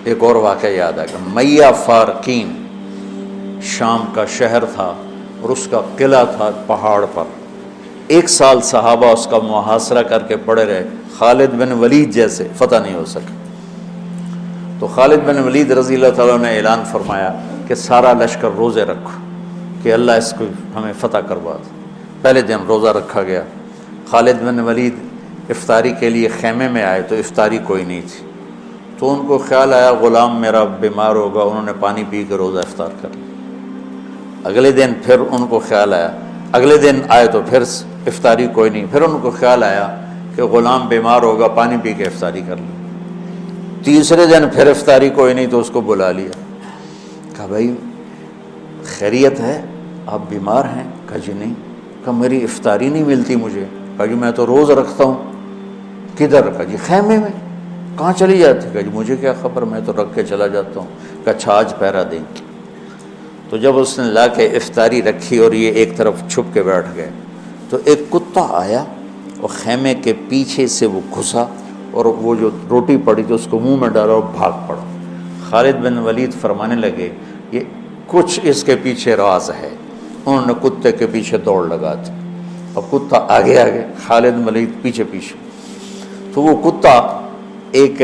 एक और वाक़या याद आ गया। मैया फारकीन शाम का शहर था और उसका किला था पहाड़ पर। 1 साल सहाबा उसका मुहासरा करके पड़े रहे, खालिद बिन वलीद जैसे फतह नहीं हो सके। तो खालिद बिन वलीद रज़ी अल्लाह ताला ने ऐलान फरमाया कि सारा लश्कर रोज़े रखो कि अल्लाह इसको हमें फ़तह करवा दे। पहले दिन रोज़ा रखा गया। खालिद बिन वलीद इफ्तारी के लिए खेमे में आए तो इफ्तारी कोई नहीं थी, तो उनको ख्याल आया ग़ुलाम मेरा बीमार होगा, उन्होंने पानी पी के रोज़ा इफ्तार कर लिया। अगले दिन फिर उनको ख्याल आया, अगले दिन आए तो फिर इफ्तारी कोई नहीं, फिर उनको ख्याल आया कि ग़ुलाम बीमार होगा, पानी पी के इफ्तारी कर ली। तीसरे दिन फिर इफ्तारी कोई नहीं तो उसको बुला लिया, कहा भाई खैरियत है, आप बीमार हैं? कहा जी नहीं। कहा मेरी इफ्तारी नहीं मिलती मुझे। कहा जी मैं तो रोज़ रखता हूँ। किधर? कहा जी खैमे में। कहाँ चली जाती? कहा जी मुझे क्या खबर, मैं तो रख के चला जाता हूँ। कहा अच्छा आज पहरा देंगे। तो जब उसने ला के इफ्तारी रखी और ये एक तरफ छुप के बैठ गए, तो एक कुत्ता आया और खैमे के पीछे से वो घुसा और वो जो रोटी पड़ी थी उसको मुंह में डाला और भाग पड़ा। खालिद बिन वलीद फरमाने लगे ये कुछ इसके पीछे राज है। उन्होंने कुत्ते के पीछे दौड़ लगा दी और कुत्ता आगे आगे, खालिद बिन वलीद पीछे पीछे। तो वो कुत्ता एक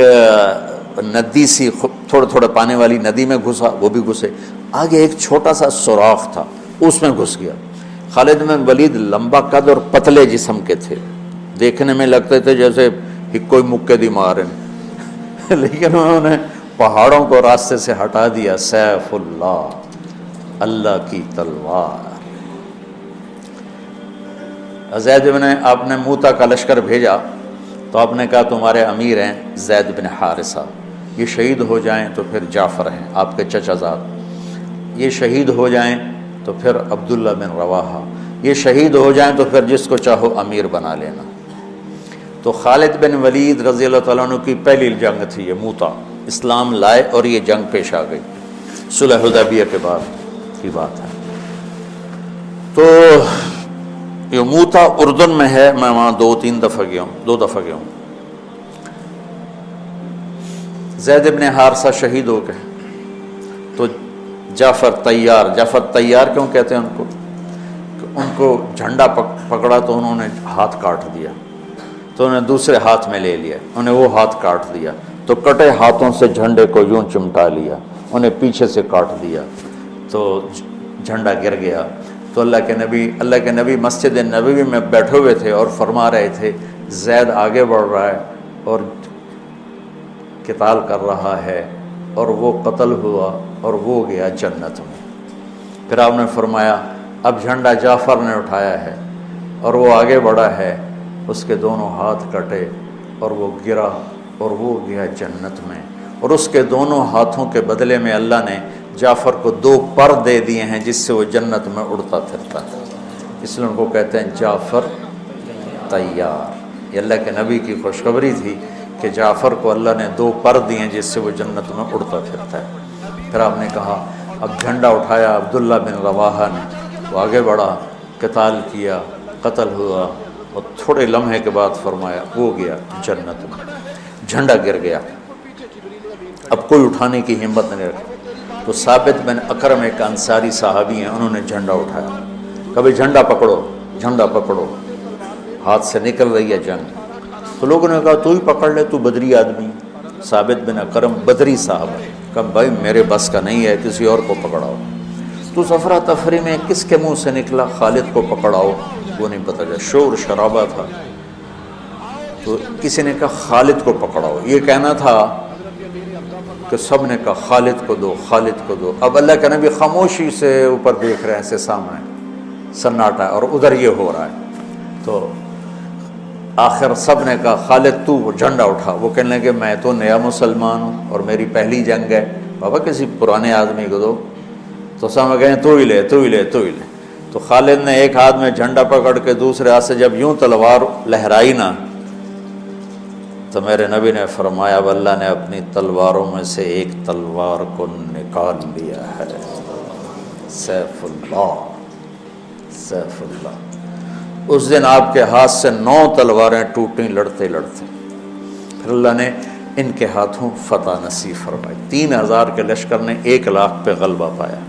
नदी सी थोड़ा थोड़ा पानी वाली नदी में घुसा, वो भी घुसे। आगे एक छोटा सा सुराख था, उसमें घुस गया। खालिद बिन वलीद लंबा कद और पतले जिस्म के थे, देखने में लगते थे जैसे कोई मुक्के दी मारे लेकिन उन्होंने पहाड़ों को रास्ते से हटा दिया। सैफुल्लाह, अल्लाह की तलवार। ज़ैद बिन, आपने मूता का लश्कर भेजा तो आपने कहा तुम्हारे अमीर हैं ज़ैद बिन हारिसा, ये शहीद हो जाएं तो फिर जाफ़र हैं आपके चचाज़ाद, ये शहीद हो जाएं तो फिर अब्दुल्ला बिन रवाहा, ये शहीद हो जाएं तो फिर जिसको चाहो अमीर बना लेना। तो खालिद बिन वलीद रज़ी अल्लाह तआला अन्हु की पहली जंग थी ये मूता, इस्लाम लाए और ये जंग पेश आ गई, सुलह हुदैबिया के बाद की बात है। तो ये मूता उर्दन में है, मैं वहाँ 2-3 दफ़ा गया हूँ, 2 दफ़ा गया हूँ। ज़ैद इब्न हारिसा शहीद हो गए तो जाफ़र तैयार क्यों कहते हैं उनको? उनको झंडा पकड़ा तो उन्होंने हाथ काट दिया, तो उन्होंने दूसरे हाथ में ले लिया, उन्हें वो हाथ काट दिया, तो कटे हाथों से झंडे को यूं चिमटा लिया, उन्हें पीछे से काट दिया तो झंडा गिर गया। तो अल्लाह के नबी मस्जिद नबवी में बैठे हुए थे और फरमा रहे थे ज़ैद आगे बढ़ रहा है और क़िताल कर रहा है और वो कत्ल हुआ और वो गया जन्नत में। फिर आपने फरमाया अब झंडा जाफ़र ने उठाया है और वो आगे बढ़ा है, उसके दोनों हाथ कटे और वो गिरा और वो गया जन्नत में। और उसके दोनों हाथों के बदले में अल्लाह ने जाफ़र को 2 पर दे दिए हैं जिससे वो जन्नत में उड़ता फिरता है, इसलिए उनको कहते हैं जाफ़र तैयार। ये अल्लाह के नबी की खुशखबरी थी कि जाफ़र को अल्लाह ने 2 पर दिए हैं जिससे वो जन्नत में उड़ता फिरता है। फिर आपने कहा अब झंडा उठाया अब्दुल्ला बिन रवाहा ने, वो आगे बढ़ा, क़िताल किया, कत्ल हुआ और थोड़े लम्हे के बाद फरमाया वो गया जन्नत में। झंडा गिर गया, अब कोई उठाने की हिम्मत नहीं रखी। तो साबित बिन अकरम एक अंसारी साहबी हैं, उन्होंने झंडा उठाया, कभी झंडा पकड़ो, झंडा पकड़ो, हाथ से निकल रही है जंग। तो लोगों ने कहा तू ही पकड़ ले, तू बदरी आदमी। साबित बिन अकरम बदरी साहब है, कहा भाई मेरे बस का नहीं है, किसी और को पकड़ाओ। तो सफरा तफरी में किसके मुंह से निकला खालिद को पकड़ाओ, वो नहीं पता चला, शोर शराबा था। तो किसी ने कहा खालिद को पकड़ाओ, ये कहना था कि सब ने कहा खालिद को दो, खालिद को दो। अब अल्लाह के नबी खामोशी से ऊपर देख रहे हैं, ऐसे सामने सन्नाटा और उधर ये हो रहा है। तो आखिर सब ने कहा खालिद तू झंडा उठा। वो कहने लगे मैं तो नया मुसलमान हूँ और मेरी पहली जंग है, बाबा किसी पुराने आदमी को दो। तो सब गए तू ही ले, तू ही ले, तू ही ले। तो खालिद ने एक हाथ में झंडा पकड़ के दूसरे हाथ से जब यूं तलवार लहराई ना, तो मेरे नबी ने फरमाया अल्लाह ने अपनी तलवारों में से एक तलवार को निकाल लिया है। सैफुल्लाह, सैफुल्लाह। उस दिन आपके हाथ से 9 तलवारें टूटी लड़ते लड़ते। फिर अल्लाह ने इनके हाथों फतह नसीब फरमाई। 3000 के लश्कर ने 1 लाख पे गलबा पाया।